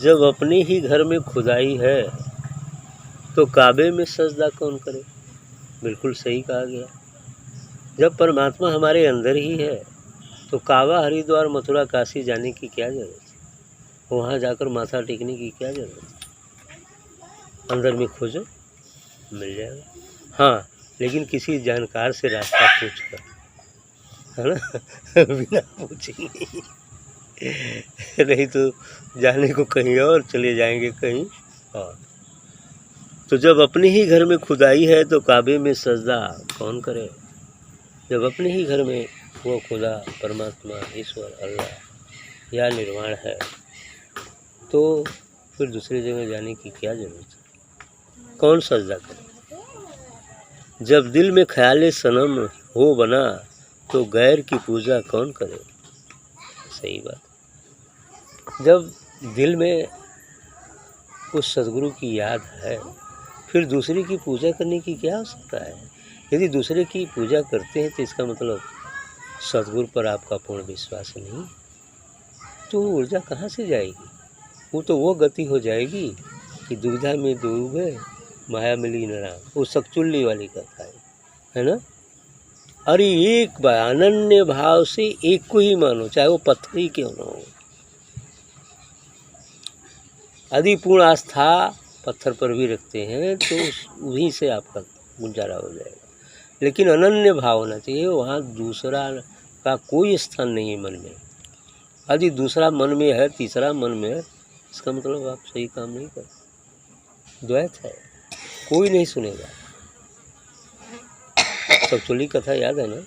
जब अपने ही घर में खुदाई है तो काबे में सजदा कौन करे। बिल्कुल सही कहा गया। जब परमात्मा हमारे अंदर ही है तो काबा, हरिद्वार, मथुरा, काशी जाने की क्या ज़रूरत है। वहाँ जाकर माथा टेकने की क्या ज़रूरत है। अंदर में खोजो, मिल जाएगा। हाँ, लेकिन किसी जानकार से रास्ता पूछ कर, है ना, बिना पूछे नहीं तो जाने को कहीं और चले जाएंगे कहीं और। तो जब अपने ही घर में खुदाई है तो काबे में सजदा कौन करे। जब अपने ही घर में वो खुदा, परमात्मा, ईश्वर, अल्लाह या निर्वाण है तो फिर दूसरी जगह जाने की क्या ज़रूरत है। कौन सजदा करे। जब दिल में ख्याल सनम हो बना तो गैर की पूजा कौन करे। सही बात। जब दिल में उस सदगुरु की याद है फिर दूसरे की पूजा करने की क्या आवश्यकता है। यदि दूसरे की पूजा करते हैं तो इसका मतलब सदगुरु पर आपका पूर्ण विश्वास नहीं, तो ऊर्जा कहाँ से जाएगी। वो तो वो गति हो जाएगी कि दुविधा में डूबे माया मिली न राम। वो सकचुल्ली वाली कथा है ना। अरे एक बार अनन्य भाव से एक को ही मानो, चाहे वो पत्थर ही क्यों न हो। यदि पूर्ण आस्था पत्थर पर भी रखते हैं तो वहीं से आपका गुजारा हो जाएगा। लेकिन अनन्य भाव होना चाहिए, वहाँ दूसरा का कोई स्थान नहीं है मन में। यदि दूसरा मन में है, तीसरा मन में है, इसका मतलब आप सही काम नहीं कर। द्वैत है, कोई नहीं सुनेगा। सकचुल्ली कथा याद है ना।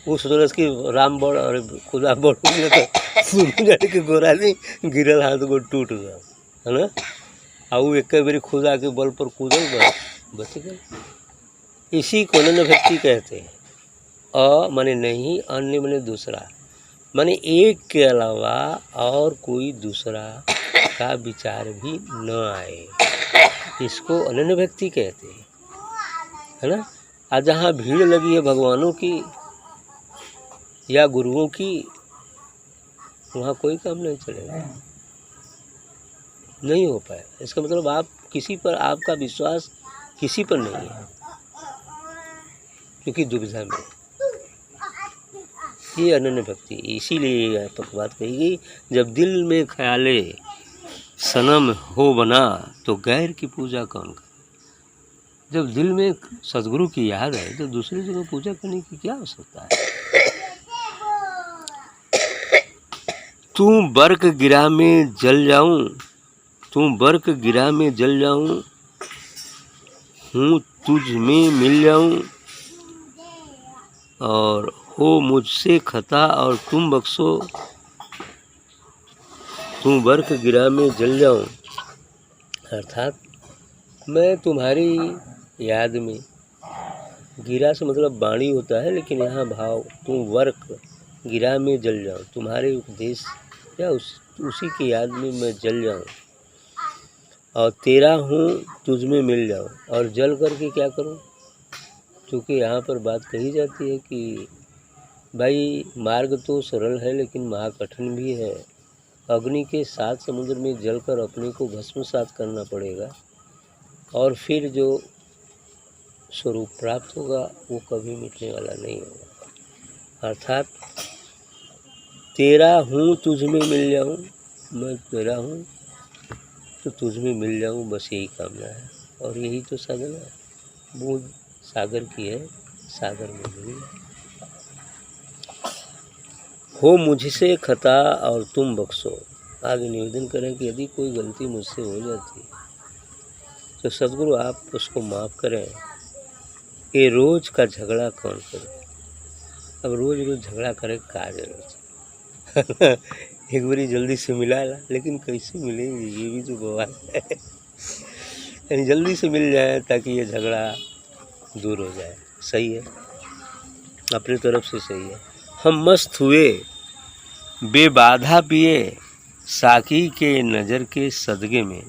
उस रोज की राम बड़ और खुदा बड़ तो सुन जाने के गोरा नहीं गिरल हाथ को टूट गया, है ना। और वो एक बारी खुदा के बल पर कूदल बच गए। इसी को अनन्य भक्ति कहते हैं। माने नहीं, अन्य माने दूसरा, माने एक के अलावा और कोई दूसरा का विचार भी न आए, इसको अनन्य भक्ति कहते हैं, है ना। आज जहाँ भीड़ लगी है भगवानों की या गुरुओं की, वहाँ कोई काम नहीं चलेगा, नहीं हो पाए। इसका मतलब आप किसी पर, आपका विश्वास किसी पर नहीं है, क्योंकि दुविधा में। ये अनन्य भक्ति, इसीलिए ये बात कही गई, जब दिल में ख्याले सनम हो बना तो गैर की पूजा कौन करे। जब दिल में सदगुरु की याद है तो दूसरी जगह पूजा करने की क्या आवश्यकता है। तू बर्क गिरा में जल जाऊं, तू बर्क गिरा में जल जाऊं, हूँ तुझ में मिल जाऊं, और हो मुझसे खता और तुम बख्शो, तू बर्क गिरा में जल जाऊं। अर्थात मैं तुम्हारी याद में, गिरा से मतलब वाणी होता है, लेकिन यहाँ भाव, तू वर्क गिरा में जल जाऊं, तुम्हारे उपदेश या उसी की याद में मैं जल जाऊं और तेरा हूँ तुझ में मिल जाऊं। और जल करके क्या करूं, क्योंकि यहाँ पर बात कही जाती है कि भाई मार्ग तो सरल है लेकिन महाकठिन भी है। अग्नि के 7 समुद्र में जलकर अपने को भस्मसात करना पड़ेगा और फिर जो स्वरूप प्राप्त होगा वो कभी मिटने वाला नहीं होगा। अर्थात तेरा हूँ तुझ में मिल जाऊँ, मैं तेरा हूँ तो तुझ में मिल जाऊँ, बस यही कामना है और यही तो साधना है। बूंद सागर की है, सागर में मिल हो मुझसे खता और तुम बख्शो। आगे निवेदन करें कि यदि कोई गलती मुझसे हो जाती है तो सदगुरु आप उसको माफ़ करें। ये रोज़ का झगड़ा कौन करे। अब रोज़ रोज़ झगड़ा करे का जरूरत है। एक बारी जल्दी से मिला ला, लेकिन कैसे मिलेंगे ये भी तो बवाल है। यानी जल्दी से मिल जाए ताकि ये झगड़ा दूर हो जाए। सही है, अपनी तरफ से सही है। हम मस्त हुए बेबाधा पिए साकी के नज़र के सदगे में।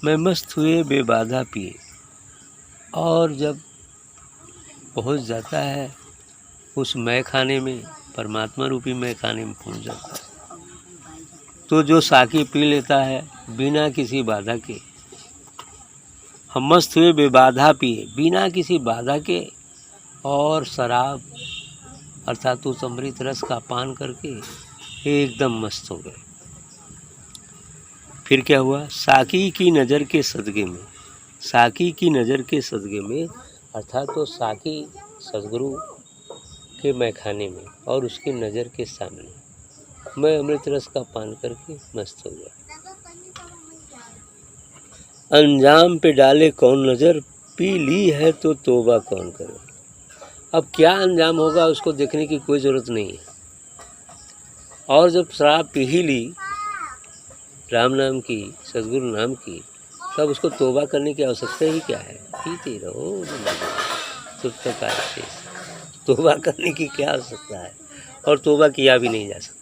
मैं मस्त हुए बेबाधा पिए, और जब पहुंच जाता है उस मय खाने में, परमात्मा रूपी मय खाने में पहुंच जाता है, तो जो साकी पी लेता है बिना किसी बाधा के, हम मस्त हुए बेबाधा पिए बिना किसी बाधा के, और शराब अर्थात उस अमृत रस का पान करके एकदम मस्त हो गए। फिर क्या हुआ? साकी की नज़र के सदक़े में, साकी की नज़र के सदक़े में अर्थात तो साकी सदगुरु के मैखाने में और उसकी नज़र के सामने मैं अमृत रस का पान करके मस्त हो गया। अंजाम पे डाले कौन नज़र, पी ली है तो तौबा कौन करे। अब क्या अंजाम होगा उसको देखने की कोई ज़रूरत नहीं है। और जब शराब पी ही ली राम नाम की, सदगुरु नाम की, तब उसको तौबा करने की आवश्यकता ही क्या है? पीते रहो तब तक आए, तौबा करने की क्या आवश्यकता है? और तौबा किया भी नहीं जा सकता,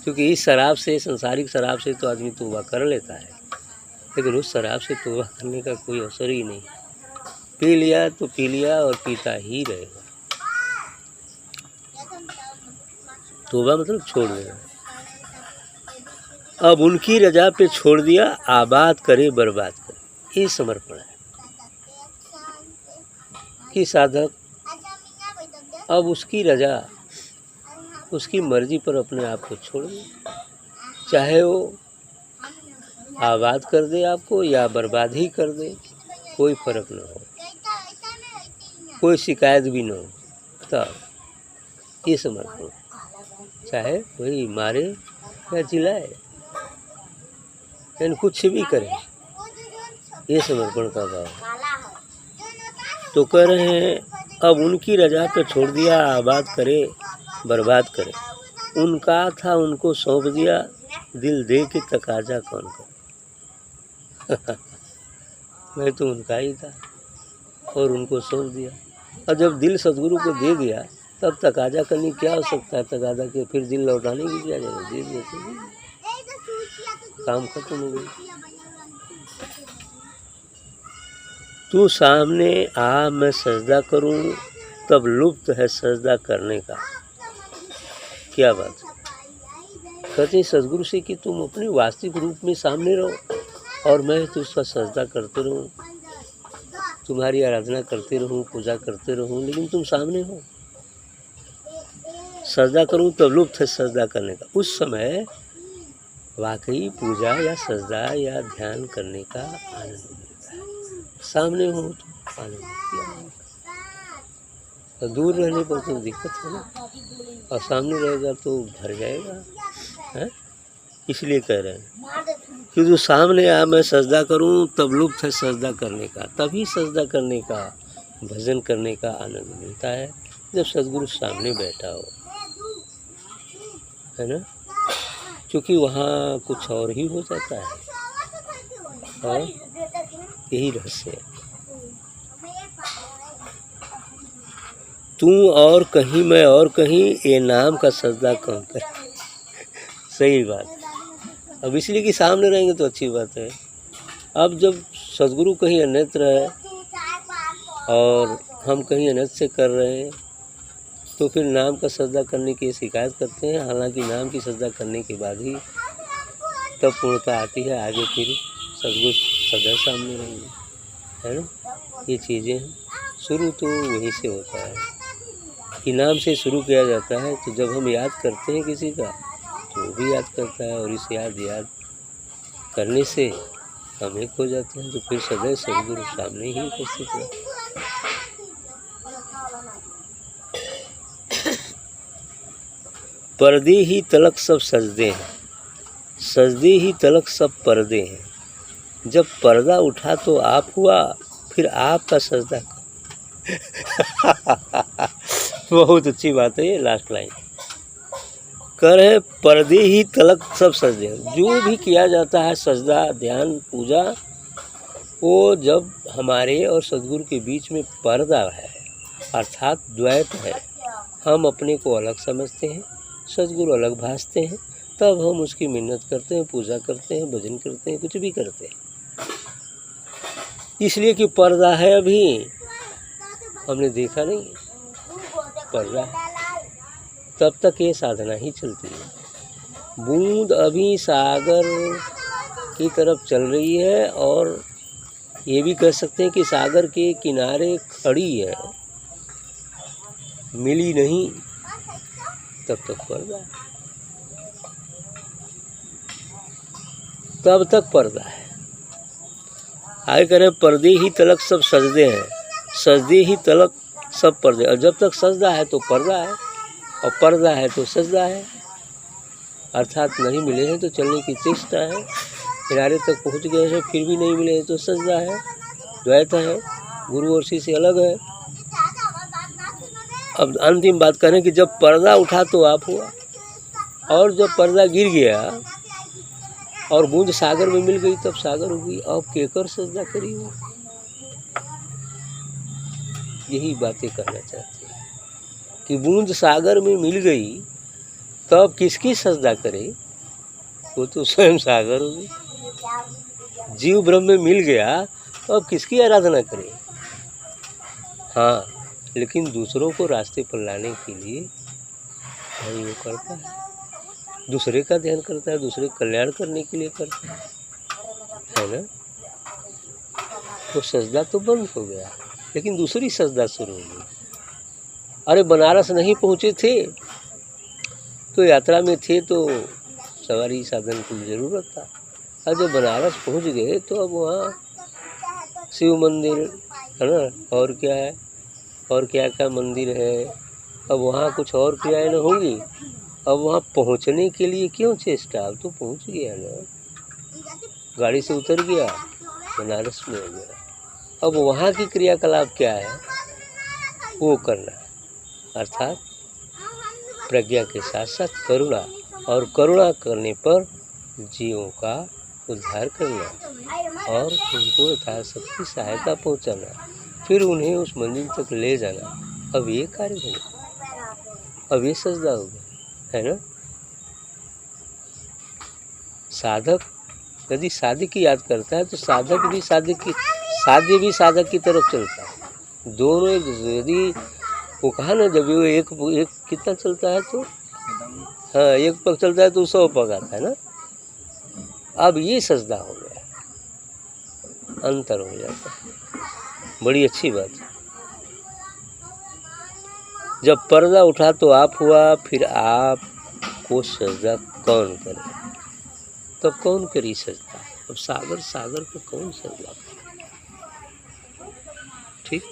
क्योंकि इस शराब से, सांसारिक शराब से तो आदमी तौबा कर लेता है, लेकिन उस शराब से तौबा करने का कोई अवसर ही नहीं। पी लिया तो पी लिया और पीता ही रहेगा। तौबा मतलब छोड़ देना। अब उनकी रजा पे छोड़ दिया, आबाद करे बर्बाद करे, ये समर्पण है कि साधक अब उसकी रजा, उसकी मर्जी पर अपने आप को छोड़ दे, चाहे वो आबाद कर दे आपको या बर्बाद ही कर दे, कोई फर्क ना हो, कोई शिकायत भी ना हो, तब ये समर्पण, चाहे वही मारे या जिलाए, यानी कुछ भी करे, ये समर्पण का भाव। तो कह रहे हैं अब उनकी रजा पे छोड़ दिया, आबाद करे बर्बाद करे, उनका था उनको सौंप दिया, दिल दे के तकाजा कौन कर। मैं तो उनका ही था और उनको सौंप दिया, और जब दिल सदगुरु को दे दिया तब तकाजा करने की क्या आवश्यकता है? तकाजा के फिर दिल लौटाने की क्या जरूरत? दे दिया काम खत्म हो गई। तू सामने आ मैं सजदा करूं, तब लुप्त है सजदा करने का। क्या बात है? कहते हैं सदगुरु से कि तुम अपने वास्तविक रूप में सामने रहो और मैं तो उसका सजदा करते रहूं, तुम्हारी आराधना करते रहूं, पूजा करते रहूं, लेकिन तुम सामने हो। सजदा करूं तब लुप्त है सजदा करने का। उस समय वाकई पूजा या सजदा या ध्यान करने का आनंद मिलता है। सामने हो तो आनंद किया, और दूर रहने पर तो दिक्कत है ना, और सामने रहेगा तो भर जाएगा है? इसलिए कह रहे हैं कि जो सामने आ मैं सजदा करूं तब लुप्त है सजदा करने का। तभी सजदा करने का, भजन करने का आनंद मिलता है जब सदगुरु सामने बैठा हो, है ना। क्योंकि वहाँ कुछ और ही हो जाता है, और यही रहस्य है। तू और कहीं मैं और कहीं, ये नाम का सजदा कौन करे। सही बात। अब इसलिए कि सामने रहेंगे तो अच्छी बात है। अब जब सदगुरु कहीं अन्यत्र है और हम कहीं अन्यत्र से कर रहे हैं, तो फिर नाम का सजदा करने की शिकायत करते हैं। हालांकि नाम की सजदा करने के बाद ही तब पूर्णता आती है, आगे फिर सदगुरु सदा सामने रहेंगे, है ना। ये चीज़ें हैं, शुरू तो वहीं से होता है कि नाम से शुरू किया जाता है। तो जब हम याद करते हैं किसी का तो वो भी याद करता है, और इस याद करने से हम एक हो जाते हैं, तो फिर सदैव सदगुरु सामने ही उपस्थित है। पर्दे ही तलक सब सजदे हैं, सजदे ही तलक सब पर्दे हैं। जब पर्दा उठा तो आप हुआ, फिर आपका सजदा। बहुत अच्छी बात है ये लास्ट लाइन। कह रहे पर्दे ही तलक सब सजदे हैं। जो भी किया जाता है सजदा, ध्यान, पूजा, वो जब हमारे और सदगुरु के बीच में पर्दा है, अर्थात द्वैत है, हम अपने को अलग समझते हैं, सदगुरु अलग भासते हैं, तब हम उसकी मिन्नत करते हैं, पूजा करते हैं, भजन करते हैं, कुछ भी करते हैं। इसलिए कि पर्दा है, अभी हमने देखा नहीं, पर्दा है, तब तक ये साधना ही चलती है। बूंद अभी सागर की तरफ चल रही है और ये भी कह सकते हैं कि सागर के किनारे खड़ी है, मिली नहीं तब तक पर्दा है, तब तक पर्दा है। आगे कह रहे पर्दे ही तलक सब सजदे हैं, सजदे ही तलक सब पर्दे। और जब तक सजदा है तो पर्दा है, और पर्दा है तो सजदा है। अर्थात नहीं मिले हैं तो चलने की चेष्टा है, किनारे तक पहुंच गए हैं फिर भी नहीं मिले हैं तो सजदा है, द्वैत है, गुरु और शिष्य अलग है। अब अंतिम बात करें कि जब पर्दा उठा तो आप हुआ, और जब पर्दा गिर गया और बूंद सागर में मिल गई तब सागर हो गई। अब केकर सजदा करी हो, यही बातें कहना चाहते हैं कि बूंद सागर में मिल गई तब किसकी सजदा करे, वो तो स्वयं सागर हो गई। जीव ब्रह्म में मिल गया तो अब किसकी आराधना करे। हाँ, लेकिन दूसरों को रास्ते पर लाने के लिए भाई वो करता है, दूसरे का ध्यान करता है, दूसरे कल्याण करने के लिए करता है ना। तो सजदा तो बंद हो गया, लेकिन दूसरी सजदा शुरू हो गई। अरे बनारस नहीं पहुँचे थे तो यात्रा में थे तो सवारी साधन की ज़रूरत था। और जब बनारस पहुँच गए तो अब वहाँ शिव मंदिर है ना, और क्या है, और क्या क्या मंदिर है, अब वहाँ कुछ और क्रियाएँ न होंगी। अब वहाँ पहुँचने के लिए क्यों चेष्टा, अब तो पहुँच गया ना, गाड़ी से उतर गया, बनारस में हो गया। अब वहाँ की क्रियाकलाप क्या है वो करना, अर्थात प्रज्ञा के साथ साथ करुणा, और करुणा करने पर जीवों का उद्धार करना और उनको यथाशक्ति सहायता पहुंचाना, फिर उन्हें उस मंदिर तक ले जाना। अब ये कार्य हो गया, अब ये सजदा हो गया, है ना। साधक यदि साधक की याद करता है तो साधक भी साध्य भी साधक की तरफ चलता है। दोनों यदि वो कहा ना, जब वो एक कितना चलता है तो हाँ, एक पग चलता है तो 100 पग आता है ना। अब ये सजदा हो गया, अंतर हो जाता है, बड़ी अच्छी बात है। जब पर्दा उठा तो आप हुआ, फिर आप को सजदा कौन करे, तब कौन करी सजदा। अब सागर को कौन सजदा करे, ठीक।